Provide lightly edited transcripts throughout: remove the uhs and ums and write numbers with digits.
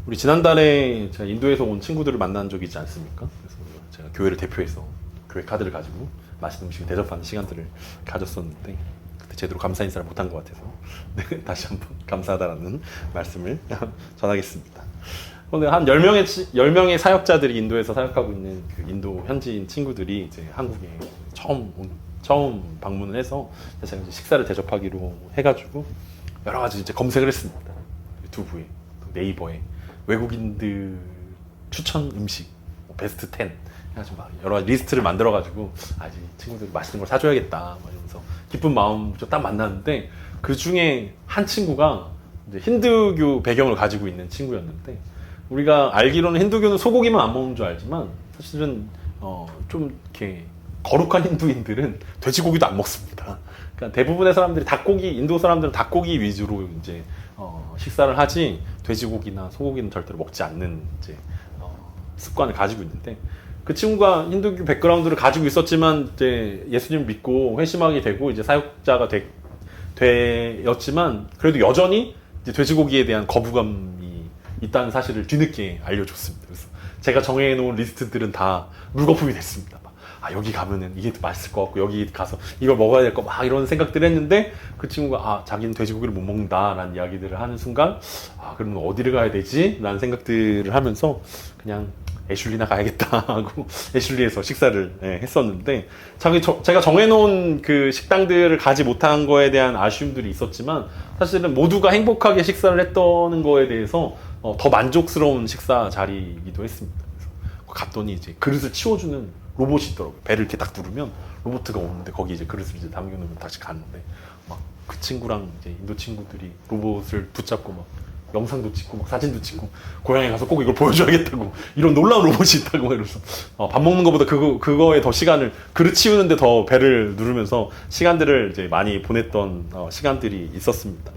우리 지난달에 제가 인도에서 온 친구들을 만난 적이 있지 않습니까? 그래서 제가 교회를 대표해서 교회 카드를 가지고 맛있는 음식을 대접하는 시간들을 가졌었는데 그때 제대로 감사 인사를 못한 것 같아서 네, 다시 한번 감사하다라는 말씀을 전하겠습니다. 오늘 한 10명의 사역자들이 인도에서 사역하고 있는 그 인도 현지인 친구들이 이제 한국에 처음 방문을 해서 제가 이제 식사를 대접하기로 해가지고 여러 가지 이제 검색을 했습니다. 유튜브에, 네이버에 외국인들 추천 음식 베스트 10 해가지고 막 여러 가지 리스트를 만들어가지고 이제 친구들 맛있는 걸 사줘야겠다 막 이러면서 기쁜 마음으로 딱 만났는데 그 중에 한 친구가 이제 힌두교 배경을 가지고 있는 친구였는데 우리가 알기로는 힌두교는 소고기만 안 먹는 줄 알지만 사실은 좀 이렇게 거룩한 힌두인들은 돼지고기도 안 먹습니다. 그러니까 대부분의 사람들이 인도 사람들은 닭고기 위주로 이제 식사를 하지 돼지고기나 소고기는 절대로 먹지 않는 이제 습관을 가지고 있는데 그 친구가 힌두교 백그라운드를 가지고 있었지만 이제 예수님을 믿고 회심하게 되고 이제 사역자가 되었지만 그래도 여전히 이제 돼지고기에 대한 거부감이 있다는 사실을 뒤늦게 알려줬습니다. 그래서 제가 정해놓은 리스트들은 다 물거품이 됐습니다. 여기 가면은 이게 더 맛있을 것 같고 여기 가서 이걸 먹어야 될 거 막 이런 생각들을 했는데 그 친구가 자기는 돼지고기를 못 먹는다라는 이야기들을 하는 순간 그러면 어디를 가야 되지? 라는 생각들을 하면서 그냥 애슐리나 가야겠다 하고 애슐리에서 식사를 했었는데 제가 정해놓은 그 식당들을 가지 못한 거에 대한 아쉬움들이 있었지만 사실은 모두가 행복하게 식사를 했던 거에 대해서 더 만족스러운 식사 자리이기도 했습니다. 그래서 갔더니 이제 그릇을 치워주는 로봇이 있더라고요. 배를 이렇게 딱 누르면 로봇가 오는데 거기 이제 그릇을 이제 담겨놓으면 다시 가는데 막 그 친구랑 이제 인도 친구들이 로봇을 붙잡고 막 영상도 찍고 막 사진도 찍고 고향에 가서 꼭 이걸 보여줘야겠다고 이런 놀라운 로봇이 있다고 이러면서 밥 먹는 것보다 그거에 더 시간을 그릇 치우는데 더 배를 누르면서 시간들을 이제 많이 보냈던 시간들이 있었습니다.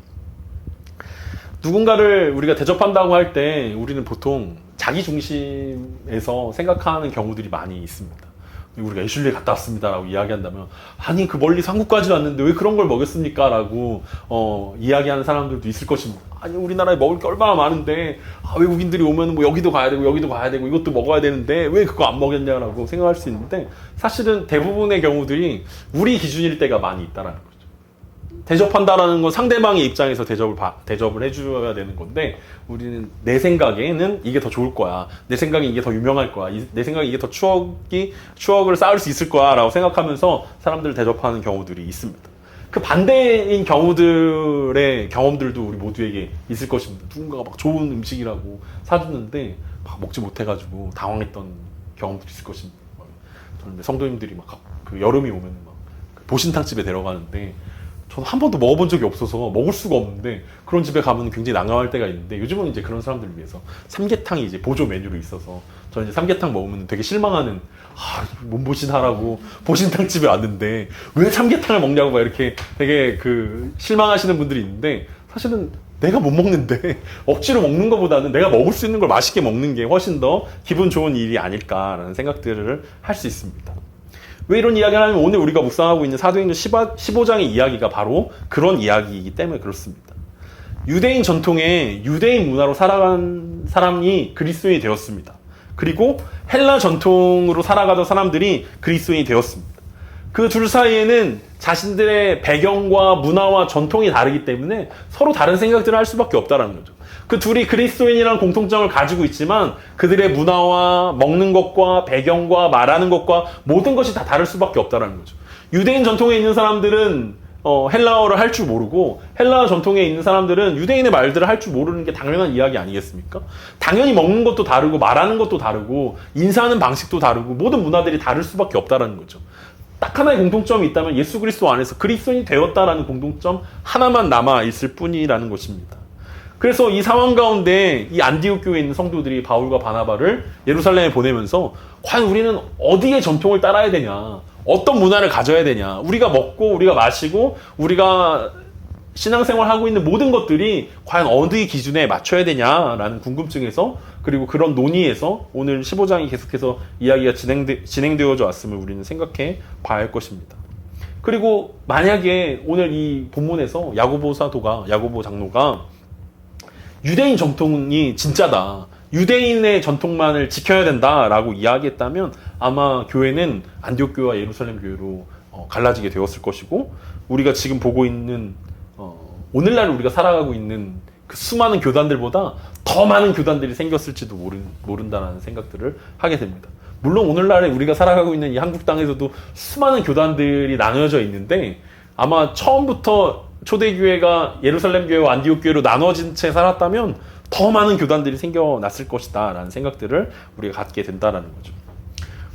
누군가를 우리가 대접한다고 할 때 우리는 보통 자기 중심에서 생각하는 경우들이 많이 있습니다. 우리가 애슐리에 갔다 왔습니다라고 이야기한다면 아니 그 멀리 한국까지 왔는데 왜 그런 걸 먹였습니까? 라고 이야기하는 사람들도 있을 것입니다. 아니 우리나라에 먹을 게 얼마나 많은데 외국인들이 오면 뭐 여기도 가야 되고 여기도 가야 되고 이것도 먹어야 되는데 왜 그거 안 먹였냐라고 생각할 수 있는데 사실은 대부분의 경우들이 우리 기준일 때가 많이 있다라는 거죠. 대접한다라는 건 상대방의 입장에서 대접을 해줘야 되는 건데 우리는 내 생각에는 이게 더 좋을 거야. 내 생각에 이게 더 유명할 거야. 내 생각에 이게 더 추억을 쌓을 수 있을 거야. 라고 생각하면서 사람들을 대접하는 경우들이 있습니다. 그 반대인 경우들의 경험들도 우리 모두에게 있을 것입니다. 누군가가 막 좋은 음식이라고 사주는데 막 먹지 못해가지고 당황했던 경험도 있을 것입니다. 저는 성도님들이 막 그 여름이 오면 막 보신탕집에 데려가는데 저는 한 번도 먹어본 적이 없어서 먹을 수가 없는데 그런 집에 가면 굉장히 난감할 때가 있는데 요즘은 이제 그런 사람들을 위해서 삼계탕이 이제 보조 메뉴로 있어서 저는 이제 삼계탕 먹으면 되게 실망하는 몸보신하라고 보신탕집에 왔는데 왜 삼계탕을 먹냐고 막 이렇게 되게 그 실망하시는 분들이 있는데 사실은 내가 못 먹는데 억지로 먹는 것보다는 내가 먹을 수 있는 걸 맛있게 먹는 게 훨씬 더 기분 좋은 일이 아닐까라는 생각들을 할 수 있습니다. 왜 이런 이야기를 하냐면 오늘 우리가 묵상하고 있는 사도행전 15장의 이야기가 바로 그런 이야기이기 때문에 그렇습니다. 유대인 전통에 유대인 문화로 살아간 사람이 그리스도인이 되었습니다. 그리고 헬라 전통으로 살아가던 사람들이 그리스도인이 되었습니다. 그 둘 사이에는 자신들의 배경과 문화와 전통이 다르기 때문에 서로 다른 생각들을 할 수밖에 없다는 거죠. 그 둘이 그리스도인이라는 공통점을 가지고 있지만 그들의 문화와 먹는 것과 배경과 말하는 것과 모든 것이 다 다를 수밖에 없다는 거죠. 유대인 전통에 있는 사람들은 헬라어를 할 줄 모르고 헬라 전통에 있는 사람들은 유대인의 말들을 할 줄 모르는 게 당연한 이야기 아니겠습니까? 당연히 먹는 것도 다르고 말하는 것도 다르고 인사하는 방식도 다르고 모든 문화들이 다를 수밖에 없다는 거죠. 딱 하나의 공통점이 있다면 예수 그리스도 안에서 그리스도인이 되었다라는 공통점 하나만 남아있을 뿐이라는 것입니다. 그래서 이 상황 가운데 이 안디옥 교회에 있는 성도들이 바울과 바나바를 예루살렘에 보내면서 과연 우리는 어디의 전통을 따라야 되냐, 어떤 문화를 가져야 되냐, 우리가 먹고 우리가 마시고 우리가 신앙생활하고 있는 모든 것들이 과연 어디 기준에 맞춰야 되냐라는 궁금증에서 그리고 그런 논의에서 오늘 15장이 계속해서 이야기가 진행되어져 왔음을 우리는 생각해 봐야 할 것입니다. 그리고 만약에 오늘 이 본문에서 야고보 장로가 유대인 전통이 진짜다. 유대인의 전통만을 지켜야 된다라고 이야기했다면 아마 교회는 안디옥 교회와 예루살렘 교회로 갈라지게 되었을 것이고 우리가 지금 보고 있는 오늘날 우리가 살아가고 있는 그 수많은 교단들보다 더 많은 교단들이 생겼을지도 모른다라는 생각들을 하게 됩니다. 물론 오늘날에 우리가 살아가고 있는 이 한국 땅에서도 수많은 교단들이 나눠져 있는데 아마 처음부터 초대교회가 예루살렘 교회와 안디옥 교회로 나눠진 채 살았다면 더 많은 교단들이 생겨났을 것이다 라는 생각들을 우리가 갖게 된다라는 거죠.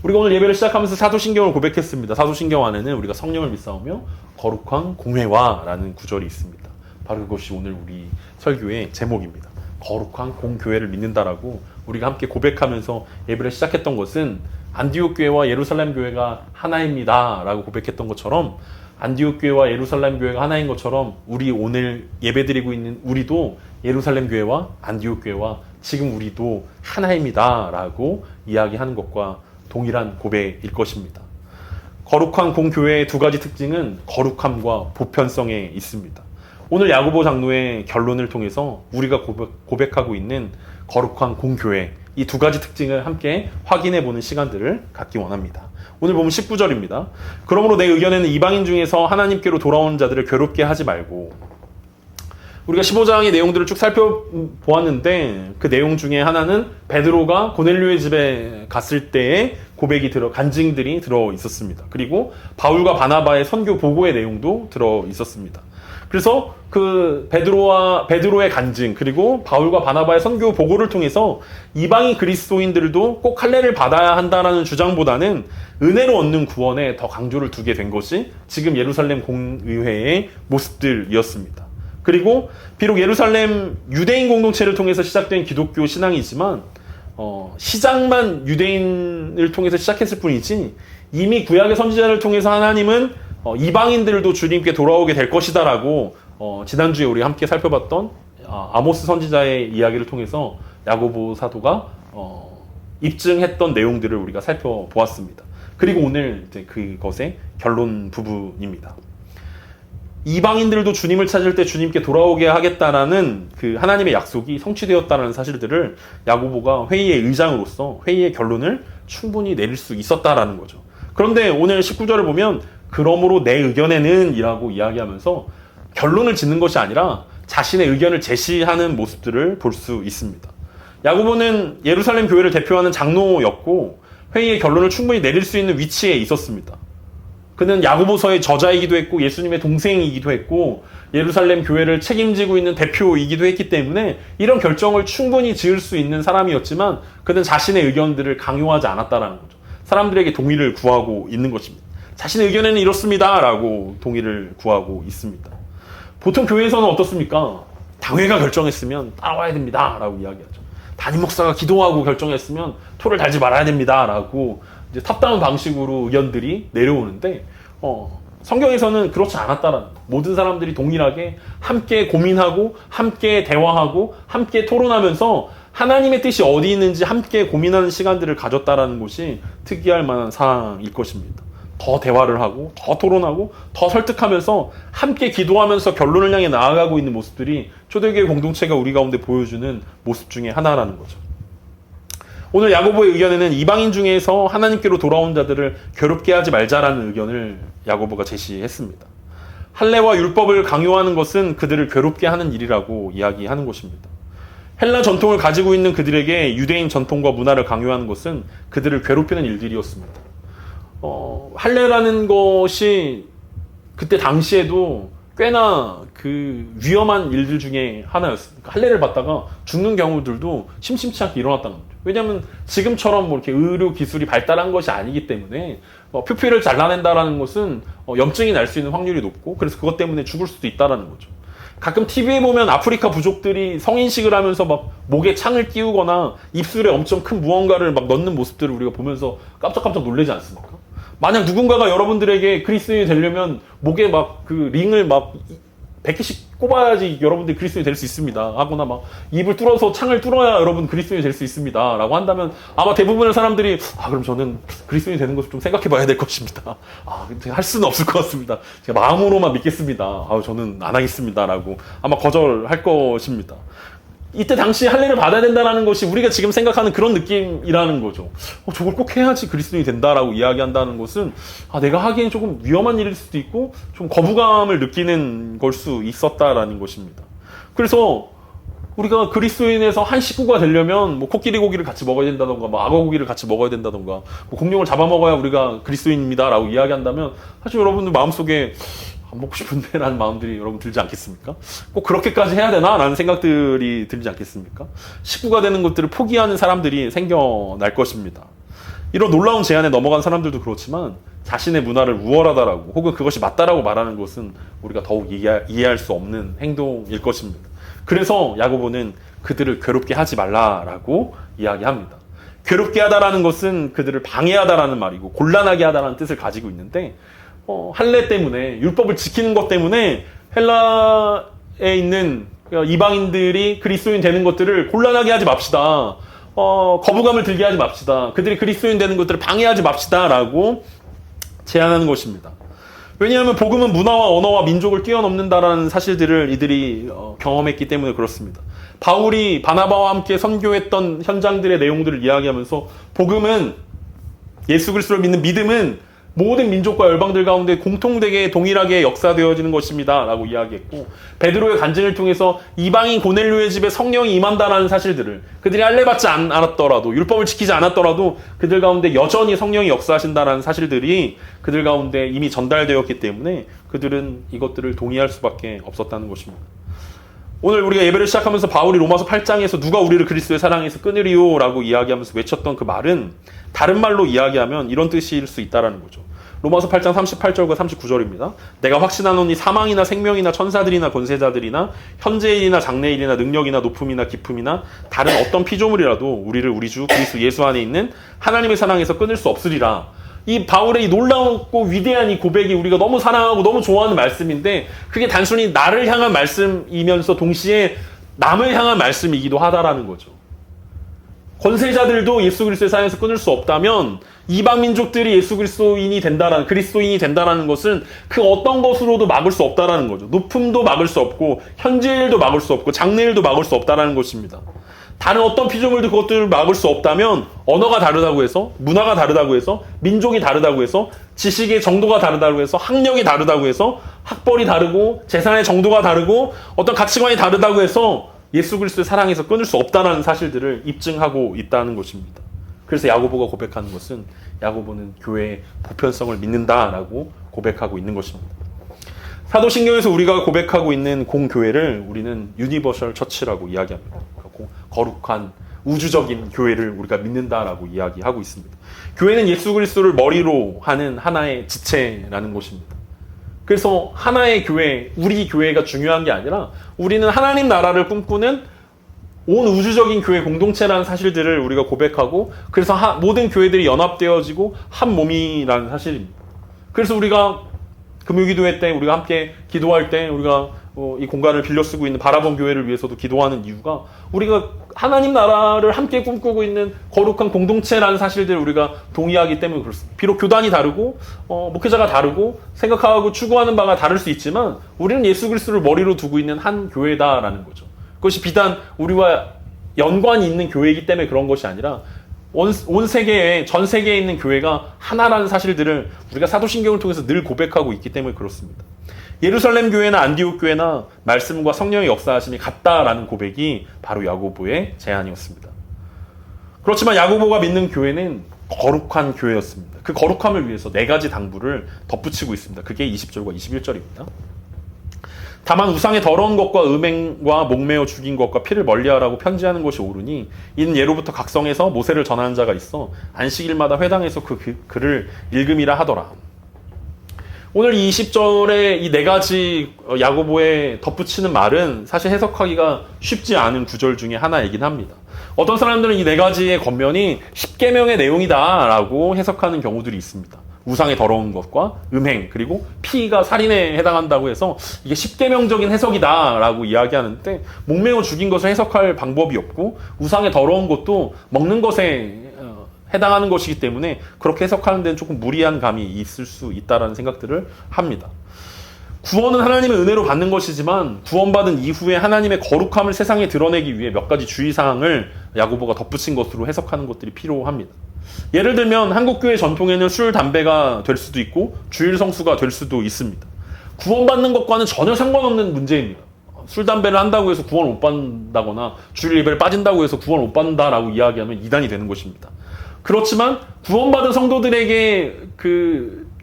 우리가 오늘 예배를 시작하면서 사도신경을 고백했습니다. 사도신경 안에는 우리가 성령을 믿사오며 거룩한 공회와 라는 구절이 있습니다. 바로 그것이 오늘 우리 설교의 제목입니다. 거룩한 공교회를 믿는다라고 우리가 함께 고백하면서 예배를 시작했던 것은 안디옥 교회와 예루살렘 교회가 하나입니다 라고 고백했던 것처럼 안디옥 교회와 예루살렘 교회가 하나인 것처럼 우리 오늘 예배드리고 있는 우리도 예루살렘 교회와 안디옥 교회와 지금 우리도 하나입니다 라고 이야기하는 것과 동일한 고백일 것입니다. 거룩한 공교회의 두 가지 특징은 거룩함과 보편성에 있습니다. 오늘 야고보 장로의 결론을 통해서 우리가 고백하고 있는 거룩한 공교회 이 두 가지 특징을 함께 확인해 보는 시간들을 갖기 원합니다. 오늘 보면 19절입니다. 그러므로 내 의견에는 이방인 중에서 하나님께로 돌아오는 자들을 괴롭게 하지 말고 우리가 15장의 내용들을 쭉 살펴보았는데 그 내용 중에 하나는 베드로가 고넬료의 집에 갔을 때의 간증들이 들어 있었습니다. 그리고 바울과 바나바의 선교 보고의 내용도 들어 있었습니다. 그래서 그 베드로의 간증 그리고 바울과 바나바의 선교 보고를 통해서 이방인 그리스도인들도 꼭 할례를 받아야 한다는 주장보다는 은혜로 얻는 구원에 더 강조를 두게 된 것이 지금 예루살렘 공의회의 모습들이었습니다. 그리고 비록 예루살렘 유대인 공동체를 통해서 시작된 기독교 신앙이지만 시작만 유대인을 통해서 시작했을 뿐이지 이미 구약의 선지자를 통해서 하나님은 이방인들도 주님께 돌아오게 될 것이다라고 지난주에 우리 함께 살펴봤던 아모스 선지자의 이야기를 통해서 야고보 사도가 입증했던 내용들을 우리가 살펴보았습니다. 그리고 오늘 이제 그것의 결론 부분입니다. 이방인들도 주님을 찾을 때 주님께 돌아오게 하겠다라는 그 하나님의 약속이 성취되었다는 사실들을 야고보가 회의의 의장으로서 회의의 결론을 충분히 내릴 수 있었다라는 거죠. 그런데 오늘 19절을 보면 그러므로 내 의견에는 이라고 이야기하면서 결론을 짓는 것이 아니라 자신의 의견을 제시하는 모습들을 볼 수 있습니다. 야고보는 예루살렘 교회를 대표하는 장로였고 회의의 결론을 충분히 내릴 수 있는 위치에 있었습니다. 그는 야고보서의 저자이기도 했고 예수님의 동생이기도 했고 예루살렘 교회를 책임지고 있는 대표이기도 했기 때문에 이런 결정을 충분히 지을 수 있는 사람이었지만 그는 자신의 의견들을 강요하지 않았다라는 거죠. 사람들에게 동의를 구하고 있는 것입니다. 자신의 의견에는 이렇습니다 라고 동의를 구하고 있습니다. 보통 교회에서는 어떻습니까? 당회가 결정했으면 따라와야 됩니다 라고 이야기하죠. 담임 목사가 기도하고 결정했으면 토를 달지 말아야 됩니다 라고 이제 탑다운 방식으로 의견들이 내려오는데 성경에서는 그렇지 않았다라는 모든 사람들이 동일하게 함께 고민하고 함께 대화하고 함께 토론하면서 하나님의 뜻이 어디 있는지 함께 고민하는 시간들을 가졌다라는 것이 특이할 만한 사항일 것입니다. 더 대화를 하고 더 토론하고 더 설득하면서 함께 기도하면서 결론을 향해 나아가고 있는 모습들이 초대교회 공동체가 우리 가운데 보여주는 모습 중에 하나라는 거죠. 오늘 야고보의 의견에는 이방인 중에서 하나님께로 돌아온 자들을 괴롭게 하지 말자라는 의견을 야고보가 제시했습니다. 할례와 율법을 강요하는 것은 그들을 괴롭게 하는 일이라고 이야기하는 것입니다. 헬라 전통을 가지고 있는 그들에게 유대인 전통과 문화를 강요하는 것은 그들을 괴롭히는 일들이었습니다. 할례라는 것이 그때 당시에도 꽤나 그 위험한 일들 중에 하나였습니다. 할례를 받다가 죽는 경우들도 심심치 않게 일어났다는 거죠. 왜냐하면 지금처럼 뭐 이렇게 의료 기술이 발달한 것이 아니기 때문에 표피를 잘라낸다라는 것은 염증이 날 수 있는 확률이 높고 그래서 그것 때문에 죽을 수도 있다라는 거죠. 가끔 TV에 보면 아프리카 부족들이 성인식을 하면서 막 목에 창을 끼우거나 입술에 엄청 큰 무언가를 막 넣는 모습들을 우리가 보면서 깜짝깜짝 놀라지 않습니까? 만약 누군가가 여러분들에게 그리스도인이 되려면 목에 막 그 링을 막 100개씩 꼽아야지 여러분들이 그리스도인이 될 수 있습니다. 하거나 막 입을 뚫어서 창을 뚫어야 여러분 그리스도인이 될 수 있습니다. 라고 한다면 아마 대부분의 사람들이 그럼 저는 그리스도인이 되는 것을 좀 생각해 봐야 될 것입니다. 할 수는 없을 것 같습니다. 제가 마음으로만 믿겠습니다. 저는 안 하겠습니다. 라고 아마 거절할 것입니다. 이때 당시 할례를 받아야 된다는 것이 우리가 지금 생각하는 그런 느낌이라는 거죠. 저걸 꼭 해야지 그리스도인이 된다라고 이야기한다는 것은 내가 하기엔 조금 위험한 일일 수도 있고 좀 거부감을 느끼는 걸 수 있었다라는 것입니다. 그래서 우리가 그리스도인에서 한 식구가 되려면 뭐 코끼리 고기를 같이 먹어야 된다던가 뭐 악어 고기를 같이 먹어야 된다던가 뭐 공룡을 잡아먹어야 우리가 그리스도인입니다라고 이야기한다면 사실 여러분들 마음속에 안 먹고 싶은데 라는 마음들이 여러분 들지 않겠습니까? 꼭 그렇게까지 해야 되나? 라는 생각들이 들지 않겠습니까? 식구가 되는 것들을 포기하는 사람들이 생겨날 것입니다. 이런 놀라운 제안에 넘어간 사람들도 그렇지만 자신의 문화를 우월하다라고 혹은 그것이 맞다라고 말하는 것은 우리가 더욱 이해할 수 없는 행동일 것입니다. 그래서 야고보는 그들을 괴롭게 하지 말라라고 이야기합니다. 괴롭게 하다라는 것은 그들을 방해하다라는 말이고 곤란하게 하다라는 뜻을 가지고 있는데 할례 때문에 율법을 지키는 것 때문에 헬라에 있는 이방인들이 그리스도인 되는 것들을 곤란하게 하지 맙시다. 거부감을 들게 하지 맙시다. 그들이 그리스도인 되는 것들을 방해하지 맙시다라고 제안하는 것입니다. 왜냐하면 복음은 문화와 언어와 민족을 뛰어넘는다라는 사실들을 이들이 경험했기 때문에 그렇습니다. 바울이 바나바와 함께 선교했던 현장들의 내용들을 이야기하면서 복음은 예수 그리스도를 믿는 믿음은 모든 민족과 열방들 가운데 공통되게 동일하게 역사되어지는 것입니다 라고 이야기했고 베드로의 간증을 통해서 이방인 고넬료의 집에 성령이 임한다라는 사실들을 그들이 할례 받지 않았더라도 율법을 지키지 않았더라도 그들 가운데 여전히 성령이 역사하신다라는 사실들이 그들 가운데 이미 전달되었기 때문에 그들은 이것들을 동의할 수밖에 없었다는 것입니다. 오늘 우리가 예배를 시작하면서 바울이 로마서 8장에서 누가 우리를 그리스도의 사랑에서 끊으리요 라고 이야기하면서 외쳤던 그 말은 다른 말로 이야기하면 이런 뜻일 수 있다는 거죠. 로마서 8장 38절과 39절입니다. 내가 확신하노니 사망이나 생명이나 천사들이나 권세자들이나 현재일이나 장래일이나 능력이나 높음이나 깊음이나 다른 어떤 피조물이라도 우리를 우리 주 그리스도 예수 안에 있는 하나님의 사랑에서 끊을 수 없으리라. 이 바울의 이 놀라웠고 위대한 이 고백이 우리가 너무 사랑하고 너무 좋아하는 말씀인데 그게 단순히 나를 향한 말씀이면서 동시에 남을 향한 말씀이기도 하다라는 거죠. 권세자들도 예수 그리스도의 사랑에서 끊을 수 없다면 이방 민족들이 예수 그리스도인이 된다라는 그리스도인이 된다라는 것은 그 어떤 것으로도 막을 수 없다라는 거죠. 높음도 막을 수 없고 현재일도 막을 수 없고 장래일도 막을 수 없다라는 것입니다. 다른 어떤 피조물도 그것들을 막을 수 없다면 언어가 다르다고 해서 문화가 다르다고 해서 민족이 다르다고 해서 지식의 정도가 다르다고 해서 학력이 다르다고 해서 학벌이 다르고 재산의 정도가 다르고 어떤 가치관이 다르다고 해서 예수 그리스도의 사랑에서 끊을 수 없다는 사실들을 입증하고 있다는 것입니다. 그래서 야고보가 고백하는 것은 야고보는 교회의 보편성을 믿는다라고 고백하고 있는 것입니다. 사도신경에서 우리가 고백하고 있는 공교회를 우리는 유니버셜 처치라고 이야기합니다. 거룩한 우주적인 교회를 우리가 믿는다라고 이야기하고 있습니다. 교회는 예수 그리스도를 머리로 하는 하나의 지체라는 것입니다. 그래서 하나의 교회, 우리 교회가 중요한 게 아니라 우리는 하나님 나라를 꿈꾸는 온 우주적인 교회 공동체라는 사실들을 우리가 고백하고 그래서 모든 교회들이 연합되어지고 한 몸이라는 사실입니다. 그래서 우리가 금요기도회 때 우리가 함께 기도할 때 우리가 이 공간을 빌려 쓰고 있는 바라본 교회를 위해서도 기도하는 이유가 우리가 하나님 나라를 함께 꿈꾸고 있는 거룩한 공동체라는 사실들을 우리가 동의하기 때문에 그렇습니다. 비록 교단이 다르고 목회자가 다르고 생각하고 추구하는 바가 다를 수 있지만 우리는 예수 그리스도를 머리로 두고 있는 한 교회다라는 거죠. 그것이 비단 우리와 연관이 있는 교회이기 때문에 그런 것이 아니라 온 세계에 전 세계에 있는 교회가 하나라는 사실들을 우리가 사도신경을 통해서 늘 고백하고 있기 때문에 그렇습니다. 예루살렘 교회나 안디옥 교회나 말씀과 성령의 역사하심이 같다라는 고백이 바로 야고보의 제안이었습니다. 그렇지만 야고보가 믿는 교회는 거룩한 교회였습니다. 그 거룩함을 위해서 4가지 당부를 덧붙이고 있습니다. 그게 20절과 21절입니다. 다만 우상의 더러운 것과 음행과 목매어 죽인 것과 피를 멀리하라고 편지하는 것이 옳으니 이는 예로부터 각성에서 모세를 전하는 자가 있어 안식일마다 회당에서 그 글을 읽음이라 하더라. 오늘 이 20절에 이 4가지 야고보에 덧붙이는 말은 사실 해석하기가 쉽지 않은 구절 중에 하나이긴 합니다. 어떤 사람들은 이 4가지의 겉면이 10계명의 내용이다라고 해석하는 경우들이 있습니다. 우상의 더러운 것과 음행 그리고 피가 살인에 해당한다고 해서 이게 10계명적인 해석이다라고 이야기하는데 목매어 죽인 것을 해석할 방법이 없고 우상의 더러운 것도 먹는 것에 해당하는 것이기 때문에 그렇게 해석하는 데는 조금 무리한 감이 있을 수 있다라는 생각들을 합니다. 구원은 하나님의 은혜로 받는 것이지만 구원받은 이후에 하나님의 거룩함을 세상에 드러내기 위해 몇 가지 주의사항을 야고보가 덧붙인 것으로 해석하는 것들이 필요합니다. 예를 들면 한국교회 전통에는 술, 담배가 될 수도 있고 주일 성수가 될 수도 있습니다. 구원받는 것과는 전혀 상관없는 문제입니다. 술, 담배를 한다고 해서 구원 못 받는다거나 주일 예배를 빠진다고 해서 구원 못 받는다라고 이야기하면 이단이 되는 것입니다. 그렇지만 구원받은 성도들에게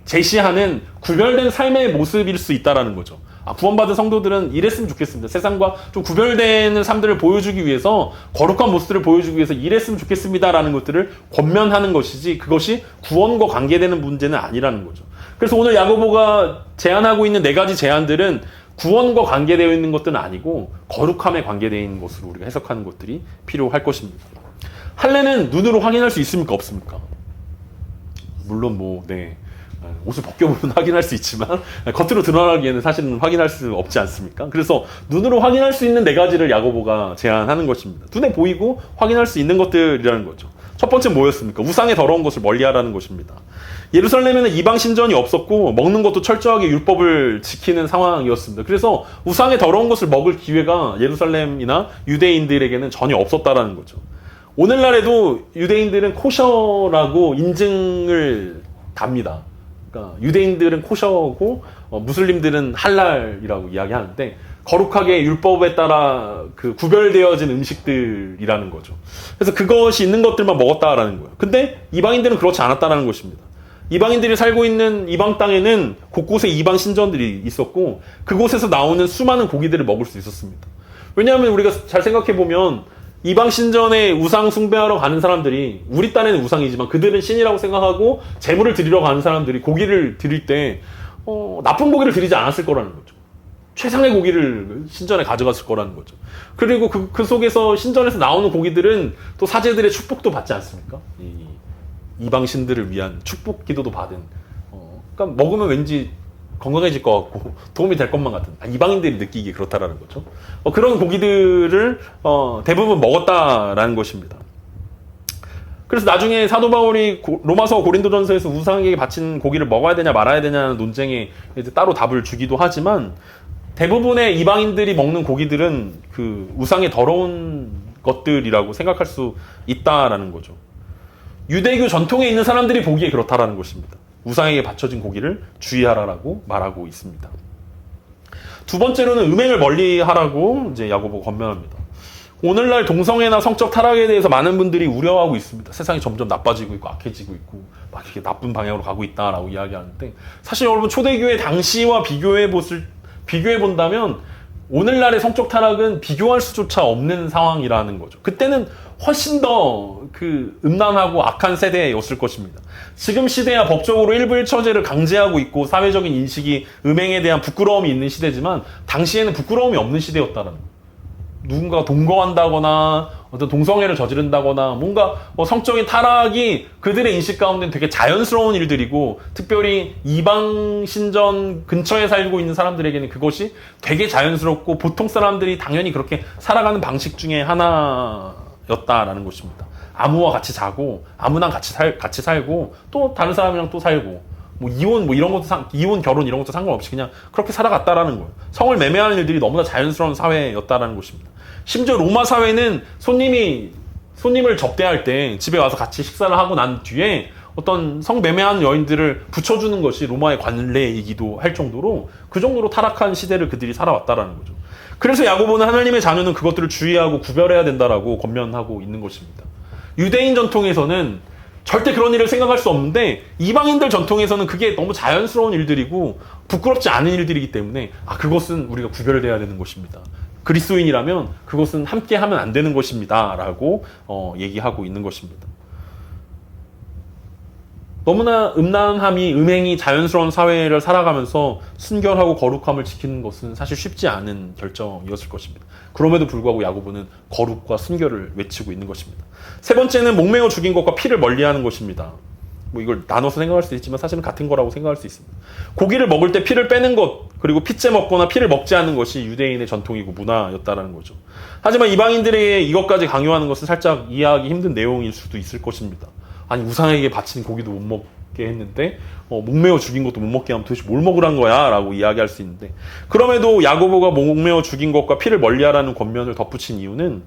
제시하는 구별된 삶의 모습일 수 있다라는 거죠. 구원받은 성도들은 이랬으면 좋겠습니다. 세상과 좀 구별되는 삶들을 보여주기 위해서, 거룩한 모습들을 보여주기 위해서 이랬으면 좋겠습니다라는 것들을 권면하는 것이지, 그것이 구원과 관계되는 문제는 아니라는 거죠. 그래서 오늘 야고보가 제안하고 있는 4가지 제안들은 구원과 관계되어 있는 것들은 아니고 거룩함에 관계되어 있는 것으로 우리가 해석하는 것들이 필요할 것입니다. 할례는 눈으로 확인할 수 있습니까? 없습니까? 물론 옷을 벗겨보면 확인할 수 있지만 겉으로 드러나기에는 사실은 확인할 수 없지 않습니까? 그래서 눈으로 확인할 수 있는 4가지를 야고보가 제안하는 것입니다. 눈에 보이고 확인할 수 있는 것들이라는 거죠. 첫 번째 뭐였습니까? 우상의 더러운 것을 멀리하라는 것입니다. 예루살렘에는 이방 신전이 없었고 먹는 것도 철저하게 율법을 지키는 상황이었습니다. 그래서 우상의 더러운 것을 먹을 기회가 예루살렘이나 유대인들에게는 전혀 없었다라는 거죠. 오늘날에도 유대인들은 코셔라고 인증을 답니다. 그러니까 유대인들은 코셔고 무슬림들은 할랄이라고 이야기하는데, 거룩하게 율법에 따라 구별되어진 음식들이라는 거죠. 그래서 그것이 있는 것들만 먹었다라는 거예요. 근데 이방인들은 그렇지 않았다라는 것입니다. 이방인들이 살고 있는 이방 땅에는 곳곳에 이방 신전들이 있었고 그곳에서 나오는 수많은 고기들을 먹을 수 있었습니다. 왜냐하면 우리가 잘 생각해보면 이방 신전에 우상 숭배하러 가는 사람들이, 우리 딴에는 우상이지만 그들은 신이라고 생각하고 제물을 드리러 가는 사람들이 고기를 드릴 때 나쁜 고기를 드리지 않았을 거라는 거죠. 최상의 고기를 신전에 가져갔을 거라는 거죠. 그리고 그 속에서 신전에서 나오는 고기들은 또 사제들의 축복도 받지 않습니까? 이방 신들을 위한 축복 기도도 받은. 그러니까 먹으면 왠지 건강해질 것 같고 도움이 될 것만 같은, 이방인들이 느끼기에 그렇다라는 거죠. 그런 고기들을 대부분 먹었다라는 것입니다. 그래서 나중에 사도 바울이 로마서 고린도전서에서 우상에게 바친 고기를 먹어야 되냐 말아야 되냐는 논쟁에 이제 따로 답을 주기도 하지만, 대부분의 이방인들이 먹는 고기들은 우상의 더러운 것들이라고 생각할 수 있다라는 거죠. 유대교 전통에 있는 사람들이 보기에 그렇다라는 것입니다. 우상에게 바쳐진 고기를 주의하라라고 말하고 있습니다. 두 번째로는 음행을 멀리하라고 이제 야고보가 권면합니다. 오늘날 동성애나 성적 타락에 대해서 많은 분들이 우려하고 있습니다. 세상이 점점 나빠지고 있고 악해지고 있고 막 이렇게 나쁜 방향으로 가고 있다라고 이야기하는데, 사실 여러분 초대교회 당시와 비교해 본다면 오늘날의 성적 타락은 비교할 수조차 없는 상황이라는 거죠. 그때는 훨씬 더 음란하고 악한 세대였을 것입니다. 지금 시대야 법적으로 일부 일처제를 강제하고 있고 사회적인 인식이 음행에 대한 부끄러움이 있는 시대지만, 당시에는 부끄러움이 없는 시대였다는 거예요. 누군가가 동거한다거나 어떤 동성애를 저지른다거나 뭔가 성적인 타락이 그들의 인식 가운데는 되게 자연스러운 일들이고, 특별히 이방 신전 근처에 살고 있는 사람들에게는 그것이 되게 자연스럽고 보통 사람들이 당연히 그렇게 살아가는 방식 중에 하나였다라는 것입니다. 아무와 같이 자고 아무랑 같이 살고 또 다른 사람이랑 또 살고 이혼 이런 것도 이혼 결혼 이런 것도 상관없이 그냥 그렇게 살아갔다라는 거예요. 성을 매매하는 일들이 너무나 자연스러운 사회였다라는 것입니다. 심지어 로마 사회는 손님을 접대할 때 집에 와서 같이 식사를 하고 난 뒤에 어떤 성 매매하는 여인들을 붙여주는 것이 로마의 관례이기도 할 정도로, 그 정도로 타락한 시대를 그들이 살아왔다라는 거죠. 그래서 야고보는 하나님의 자녀는 그것들을 주의하고 구별해야 된다라고 권면하고 있는 것입니다. 유대인 전통에서는 절대 그런 일을 생각할 수 없는데, 이방인들 전통에서는 그게 너무 자연스러운 일들이고 부끄럽지 않은 일들이기 때문에 그것은 우리가 구별돼야 되는 것입니다. 그리스도인이라면 그것은 함께 하면 안 되는 것입니다 라고 얘기하고 있는 것입니다. 너무나 음행이 자연스러운 사회를 살아가면서 순결하고 거룩함을 지키는 것은 사실 쉽지 않은 결정이었을 것입니다. 그럼에도 불구하고 야고보는 거룩과 순결을 외치고 있는 것입니다. 세 번째는 목매어 죽인 것과 피를 멀리하는 것입니다. 이걸 나눠서 생각할 수 있지만 사실은 같은 거라고 생각할 수 있습니다. 고기를 먹을 때 피를 빼는 것, 그리고 피째 먹거나 피를 먹지 않는 것이 유대인의 전통이고 문화였다라는 거죠. 하지만 이방인들에게 이것까지 강요하는 것은 살짝 이해하기 힘든 내용일 수도 있을 것입니다. 아니 우상에게 바친 고기도 못 먹게 했는데 목매어 죽인 것도 못 먹게 하면 도대체 뭘 먹으란 거야? 라고 이야기할 수 있는데, 그럼에도 야고보가 목매어 죽인 것과 피를 멀리하라는 권면을 덧붙인 이유는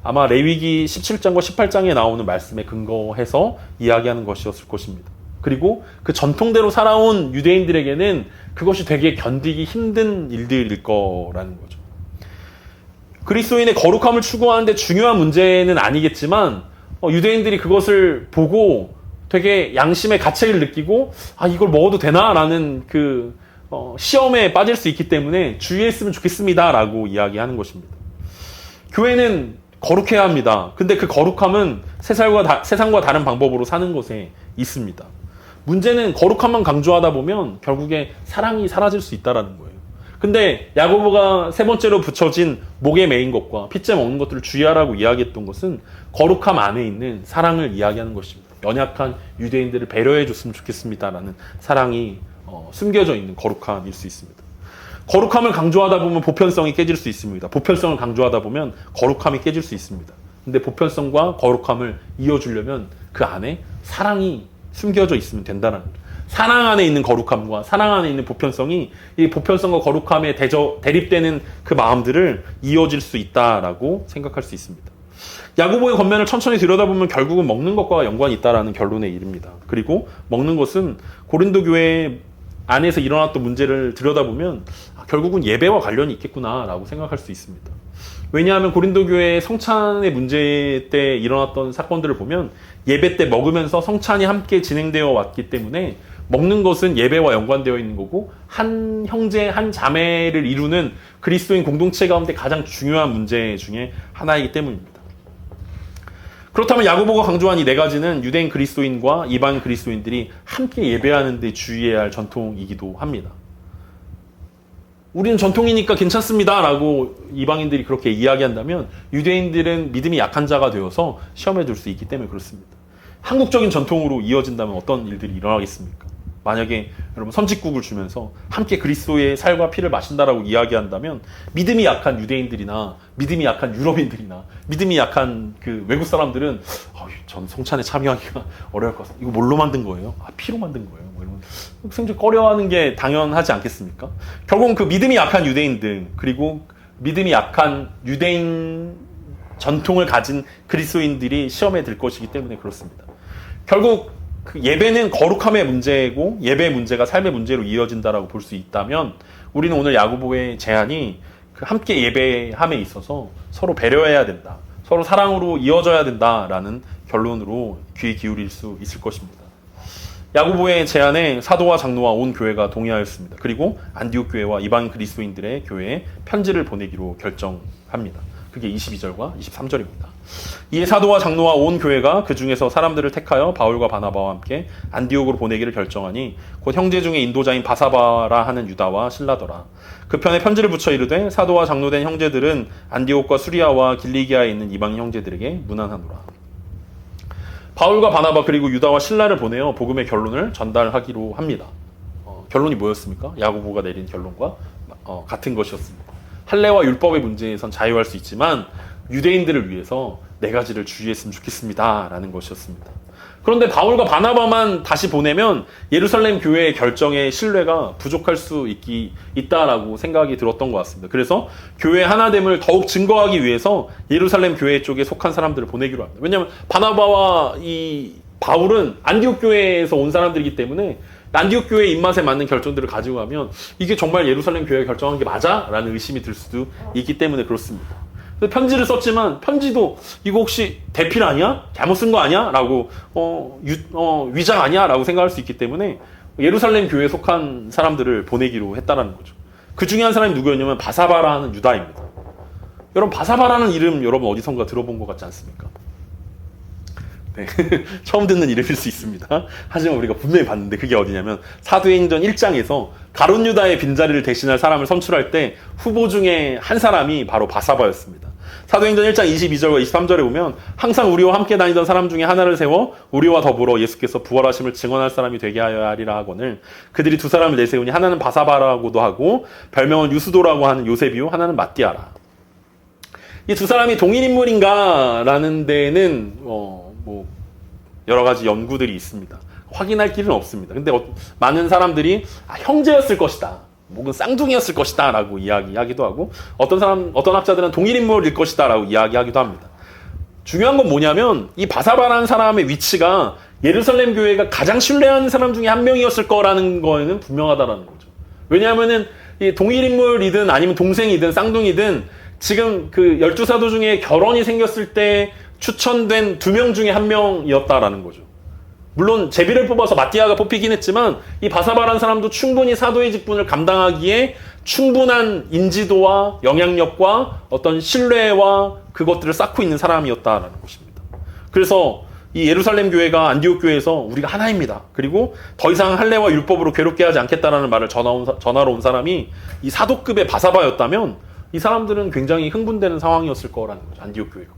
아마 레위기 17장과 18장에 나오는 말씀에 근거해서 이야기하는 것이었을 것입니다. 그리고 그 전통대로 살아온 유대인들에게는 그것이 되게 견디기 힘든 일들일 거라는 거죠. 그리스도인의 거룩함을 추구하는데 중요한 문제는 아니겠지만 유대인들이 그것을 보고 되게 양심의 가책을 느끼고 이걸 먹어도 되나라는 그 시험에 빠질 수 있기 때문에 주의했으면 좋겠습니다라고 이야기하는 것입니다. 교회는 거룩해야 합니다. 근데 그 거룩함은 세상과 다른 방법으로 사는 것에 있습니다. 문제는 거룩함만 강조하다 보면 결국에 사랑이 사라질 수 있다는 거예요. 근데 야고보가 세 번째로 붙여진 목에 매인 것과 핏째 먹는 것들을 주의하라고 이야기했던 것은 거룩함 안에 있는 사랑을 이야기하는 것입니다. 연약한 유대인들을 배려해 줬으면 좋겠습니다라는 사랑이 숨겨져 있는 거룩함일 수 있습니다. 거룩함을 강조하다 보면 보편성이 깨질 수 있습니다. 보편성을 강조하다 보면 거룩함이 깨질 수 있습니다. 근데 보편성과 거룩함을 이어주려면 그 안에 사랑이 숨겨져 있으면 된다는 거죠. 사랑 안에 있는 거룩함과 사랑 안에 있는 보편성이 이 보편성과 거룩함에 대립되는 그 마음들을 이어질 수 있다라고 생각할 수 있습니다. 야고보의 권면을 천천히 들여다보면 결국은 먹는 것과 연관이 있다라는 결론에 이릅니다. 그리고 먹는 것은 고린도 교회 안에서 일어났던 문제를 들여다보면 결국은 예배와 관련이 있겠구나라고 생각할 수 있습니다. 왜냐하면 고린도 교회의 성찬의 문제 때 일어났던 사건들을 보면 예배 때 먹으면서 성찬이 함께 진행되어 왔기 때문에 먹는 것은 예배와 연관되어 있는 거고 한 형제, 한 자매를 이루는 그리스도인 공동체 가운데 가장 중요한 문제 중에 하나이기 때문입니다. 그렇다면 야고보가 강조한 이 네 가지는 유대인 그리스도인과 이방인 그리스도인들이 함께 예배하는 데 주의해야 할 전통이기도 합니다. 우리는 전통이니까 괜찮습니다 라고 이방인들이 그렇게 이야기한다면 유대인들은 믿음이 약한 자가 되어서 시험에 들 수 있기 때문에 그렇습니다. 한국적인 전통으로 이어진다면 어떤 일들이 일어나겠습니까? 만약에 여러분 선짓국을 주면서 함께 그리스도의 살과 피를 마신다라고 이야기한다면 믿음이 약한 유대인들이나 믿음이 약한 유럽인들이나 믿음이 약한 그 외국 사람들은 전 성찬에 참여하기가 어려울 것 같습니다. 이거 뭘로 만든 거예요? 피로 만든 거예요. 뭐 이런 굉장히 꺼려하는 게 당연하지 않겠습니까? 결국은 그 믿음이 약한 유대인들 그리고 믿음이 약한 유대인 전통을 가진 그리스도인들이 시험에 들 것이기 때문에 그렇습니다. 결국 그 예배는 거룩함의 문제고 예배의 문제가 삶의 문제로 이어진다라고 볼 수 있다면 우리는 오늘 야고보의 제안이 그 함께 예배함에 있어서 서로 배려해야 된다. 서로 사랑으로 이어져야 된다라는 결론으로 귀 기울일 수 있을 것입니다. 야고보의 제안에 사도와 장로와 온 교회가 동의하였습니다. 그리고 안디옥 교회와 이방인 그리스도인들의 교회에 편지를 보내기로 결정합니다. 그게 22절과 23절입니다. 이에 사도와 장로와 온 교회가 그 중에서 사람들을 택하여 바울과 바나바와 함께 안디옥으로 보내기를 결정하니 곧 형제 중에 인도자인 바사바라 하는 유다와 실라더라. 그 편에 편지를 붙여 이르되 사도와 장로된 형제들은 안디옥과 수리아와 길리기아에 있는 이방 형제들에게 문안하노라. 바울과 바나바 그리고 유다와 실라를 보내어 복음의 결론을 전달하기로 합니다. 결론이 뭐였습니까? 야고보가 내린 결론과 같은 것이었습니다. 할례와 율법의 문제에선 자유할 수 있지만 유대인들을 위해서 네 가지를 주의했으면 좋겠습니다 라는 것이었습니다. 그런데 바울과 바나바만 다시 보내면 예루살렘 교회의 결정에 신뢰가 부족할 수 있다라고 생각이 들었던 것 같습니다. 그래서 교회의 하나됨을 더욱 증거하기 위해서 예루살렘 교회 쪽에 속한 사람들을 보내기로 합니다. 왜냐하면 바나바와 이 바울은 안디옥 교회에서 온 사람들이기 때문에 안디옥 교회의 입맛에 맞는 결정들을 가지고 가면 이게 정말 예루살렘 교회가 결정한 게 맞아? 라는 의심이 들 수도 있기 때문에 그렇습니다. 편지를 썼지만 편지도 이거 혹시 대필 아니야? 잘못 쓴 거 아니야? 라고 위장 아니야? 라고 생각할 수 있기 때문에 예루살렘 교회에 속한 사람들을 보내기로 했다라는 거죠. 그 중에 한 사람이 누구였냐면 바사바라 하는 유다입니다. 여러분 바사바라는 이름 여러분 어디선가 들어본 것 같지 않습니까? 네. 처음 듣는 이름일 수 있습니다. 하지만 우리가 분명히 봤는데 그게 어디냐면 사도행전 1장에서 가룟 유다의 빈자리를 대신할 사람을 선출할 때 후보 중에 한 사람이 바로 바사바였습니다. 사도행전 1장 22절과 23절에 보면 항상 우리와 함께 다니던 사람 중에 하나를 세워 우리와 더불어 예수께서 부활하심을 증언할 사람이 되게 하여야 하리라 하거늘 그들이 두 사람을 내세우니 하나는 바사바라고도 하고 별명은 유스도라고 하는 요셉이요 하나는 마띠아라. 이 두 사람이 동일 인물인가 라는 데는 여러 가지 연구들이 있습니다. 확인할 길은 없습니다. 근데 많은 사람들이 형제였을 것이다, 혹은 쌍둥이였을 것이다 라고 이야기하기도 하고, 어떤 학자들은 동일인물일 것이다 라고 이야기하기도 합니다. 중요한 건 뭐냐면 이 바사바라는 사람의 위치가 예루살렘 교회가 가장 신뢰하는 사람 중에 한 명이었을 거라는 거에는 분명하다라는 거죠. 왜냐하면은 이 동일인물이든 아니면 동생이든 쌍둥이든 지금 그 12사도 중에 결혼이 생겼을 때 추천된 2명 중에 한 명이었다라는 거죠. 물론 제비를 뽑아서 마띠아가 뽑히긴 했지만 이 바사바라는 사람도 충분히 사도의 직분을 감당하기에 충분한 인지도와 영향력과 어떤 신뢰와 그것들을 쌓고 있는 사람이었다라는 것입니다. 그래서 이 예루살렘 교회가 안디옥 교회에서 우리가 하나입니다, 그리고 더 이상 할례와 율법으로 괴롭게 하지 않겠다라는 말을 전하러 온 사람이 이 사도급의 바사바였다면 이 사람들은 굉장히 흥분되는 상황이었을 거라는 거죠. 안디옥 교회가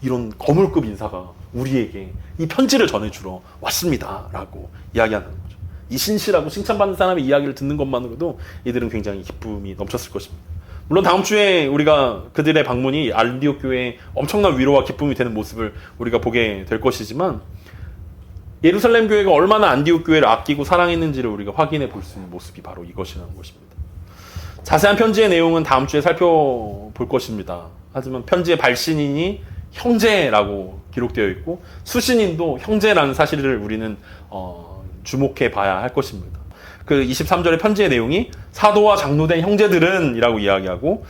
이런 거물급 인사가 우리에게 이 편지를 전해주러 왔습니다 라고 이야기하는 거죠. 이 신실하고 칭찬받는 사람의 이야기를 듣는 것만으로도 이들은 굉장히 기쁨이 넘쳤을 것입니다. 물론 다음 주에 우리가 그들의 방문이 안디옥 교회에 엄청난 위로와 기쁨이 되는 모습을 우리가 보게 될 것이지만, 예루살렘 교회가 얼마나 안디옥 교회를 아끼고 사랑했는지를 우리가 확인해 볼 수 있는 모습이 바로 이것이라는 것입니다. 자세한 편지의 내용은 다음 주에 살펴볼 것입니다. 하지만 편지의 발신인이 형제라고 기록되어 있고 수신인도 형제라는 사실을 우리는 주목해 봐야 할 것입니다. 그 23절의 편지의 내용이 사도와 장로된 형제들은 이라고 이야기하고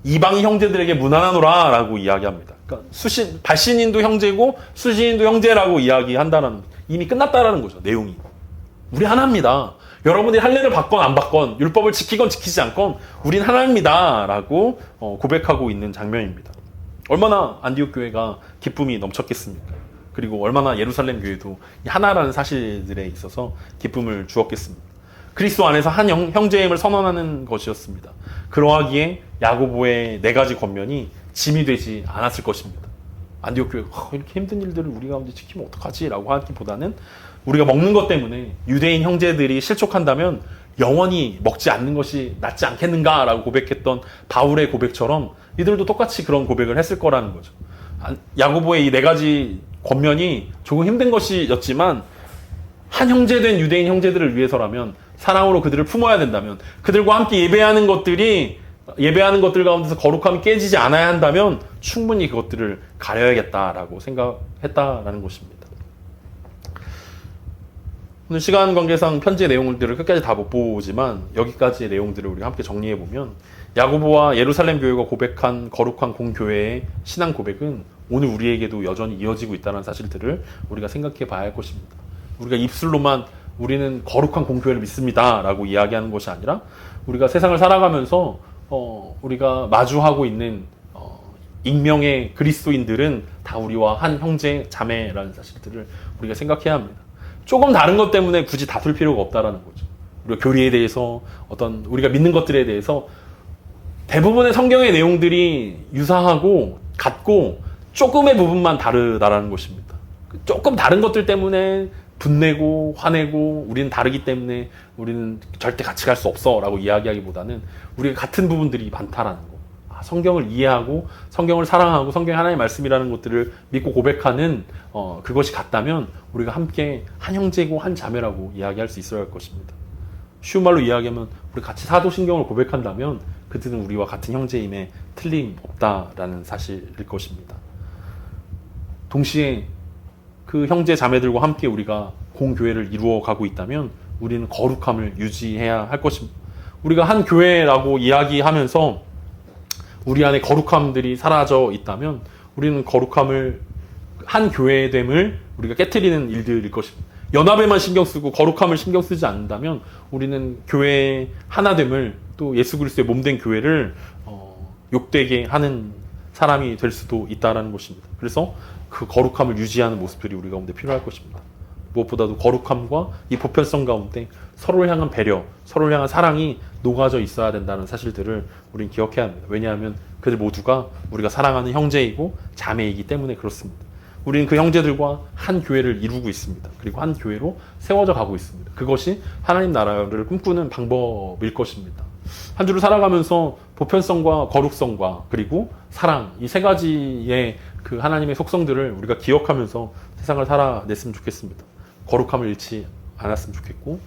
이방인 형제들에게 문안하노라 라고 이야기합니다. 그러니까 발신인도 형제고 수신인도 형제라고 이야기한다는, 이미 끝났다라는 거죠. 내용이 우리 하나입니다. 여러분들이 할례를 받건 안 받건 율법을 지키건 지키지 않건 우린 하나입니다 라고 고백하고 있는 장면입니다. 얼마나 안디옥 교회가 기쁨이 넘쳤겠습니까? 그리고 얼마나 예루살렘 교회도 하나라는 사실들에 있어서 기쁨을 주었겠습니까? 그리스도 안에서 한 형제임을 선언하는 것이었습니다. 그러하기에 야고보의 4가지 권면이 짐이 되지 않았을 것입니다. 안디옥 교회가 이렇게 힘든 일들을 우리 가운데 지키면 어떡하지? 라고 하기보다는 우리가 먹는 것 때문에 유대인 형제들이 실족한다면 영원히 먹지 않는 것이 낫지 않겠는가? 라고 고백했던 바울의 고백처럼 이들도 똑같이 그런 고백을 했을 거라는 거죠. 야고보의 이 4가지 권면이 조금 힘든 것이었지만 한 형제된 유대인 형제들을 위해서라면, 사랑으로 그들을 품어야 된다면, 그들과 함께 예배하는 것들 가운데서 거룩함이 깨지지 않아야 한다면 충분히 그것들을 가려야겠다라고 생각했다라는 것입니다. 오늘 시간 관계상 편지의 내용들을 끝까지 다 못 보지만 여기까지의 내용들을 우리가 함께 정리해보면, 야고보와 예루살렘 교회가 고백한 거룩한 공교회의 신앙 고백은 오늘 우리에게도 여전히 이어지고 있다는 사실들을 우리가 생각해 봐야 할 것입니다. 우리가 입술로만 우리는 거룩한 공교회를 믿습니다 라고 이야기하는 것이 아니라, 우리가 세상을 살아가면서 우리가 마주하고 있는 익명의 그리스도인들은 다 우리와 한 형제 자매라는 사실들을 우리가 생각해야 합니다. 조금 다른 것 때문에 굳이 다툴 필요가 없다라는 거죠. 우리가 교리에 대해서, 우리가 믿는 것들에 대해서 대부분의 성경의 내용들이 유사하고 같고 조금의 부분만 다르다라는 것입니다. 조금 다른 것들 때문에 분내고 화내고 우리는 다르기 때문에 우리는 절대 같이 갈 수 없어 라고 이야기하기보다는 우리가 같은 부분들이 많다라는 거, 성경을 이해하고 성경을 사랑하고 성경이 하나님의 말씀이라는 것들을 믿고 고백하는 그것이 같다면 우리가 함께 한 형제고 한 자매라고 이야기할 수 있어야 할 것입니다. 쉬운 말로 이야기하면 우리 같이 사도신경을 고백한다면 그들은 우리와 같은 형제임에 틀림없다라는 사실일 것입니다. 동시에 그 형제 자매들과 함께 우리가 공교회를 이루어가고 있다면 우리는 거룩함을 유지해야 할 것입니다. 우리가 한 교회라고 이야기하면서 우리 안에 거룩함들이 사라져 있다면 우리는 거룩함을, 한 교회됨을 우리가 깨트리는 일들일 것입니다. 연합에만 신경 쓰고 거룩함을 신경 쓰지 않는다면 우리는 교회의 하나됨을, 또 예수 그리스도의 몸된 교회를 욕되게 하는 사람이 될 수도 있다는 것입니다. 그래서 그 거룩함을 유지하는 모습들이 우리 가운데 필요할 것입니다. 무엇보다도 거룩함과 이 보편성 가운데 서로를 향한 배려, 서로를 향한 사랑이 녹아져 있어야 된다는 사실들을 우리는 기억해야 합니다. 왜냐하면 그들 모두가 우리가 사랑하는 형제이고 자매이기 때문에 그렇습니다. 우리는 그 형제들과 한 교회를 이루고 있습니다. 그리고 한 교회로 세워져 가고 있습니다. 그것이 하나님 나라를 꿈꾸는 방법일 것입니다. 한 주를 살아가면서 보편성과 거룩성과 그리고 사랑, 이 3가지의 그 하나님의 속성들을 우리가 기억하면서 세상을 살아냈으면 좋겠습니다. 거룩함을 잃지 않았으면 좋겠고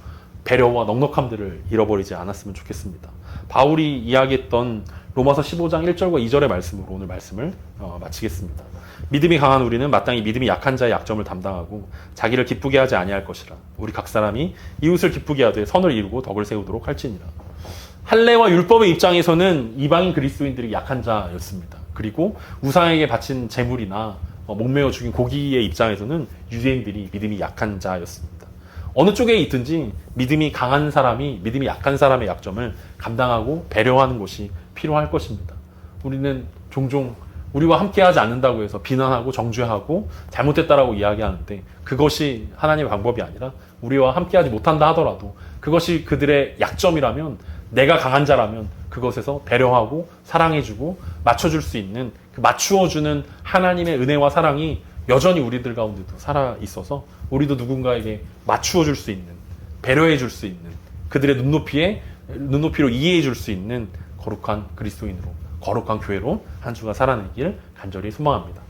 배려와 넉넉함들을 잃어버리지 않았으면 좋겠습니다. 바울이 이야기했던 로마서 15장 1절과 2절의 말씀으로 오늘 말씀을 마치겠습니다. 믿음이 강한 우리는 마땅히 믿음이 약한 자의 약점을 담당하고 자기를 기쁘게 하지 아니할 것이라. 우리 각 사람이 이웃을 기쁘게 하되 선을 이루고 덕을 세우도록 할지니라. 할례와 율법의 입장에서는 이방인 그리스도인들이 약한 자였습니다. 그리고 우상에게 바친 제물이나 목매어 죽인 고기의 입장에서는 유대인들이 믿음이 약한 자였습니다. 어느 쪽에 있든지 믿음이 강한 사람이 믿음이 약한 사람의 약점을 감당하고 배려하는 것이 필요할 것입니다. 우리는 종종 우리와 함께하지 않는다고 해서 비난하고 정죄하고 잘못됐다라고 이야기하는데 그것이 하나님의 방법이 아니라 우리와 함께하지 못한다 하더라도 그것이 그들의 약점이라면 내가 강한 자라면 그것에서 배려하고 사랑해주고 맞춰줄 수 있는 그 맞추어주는 하나님의 은혜와 사랑이 여전히 우리들 가운데도 살아 있어서 우리도 누군가에게 맞추어 줄 수 있는, 배려해 줄 수 있는, 그들의 눈높이로 이해해 줄 수 있는 거룩한 그리스도인으로, 거룩한 교회로 한 주가 살아내길 간절히 소망합니다.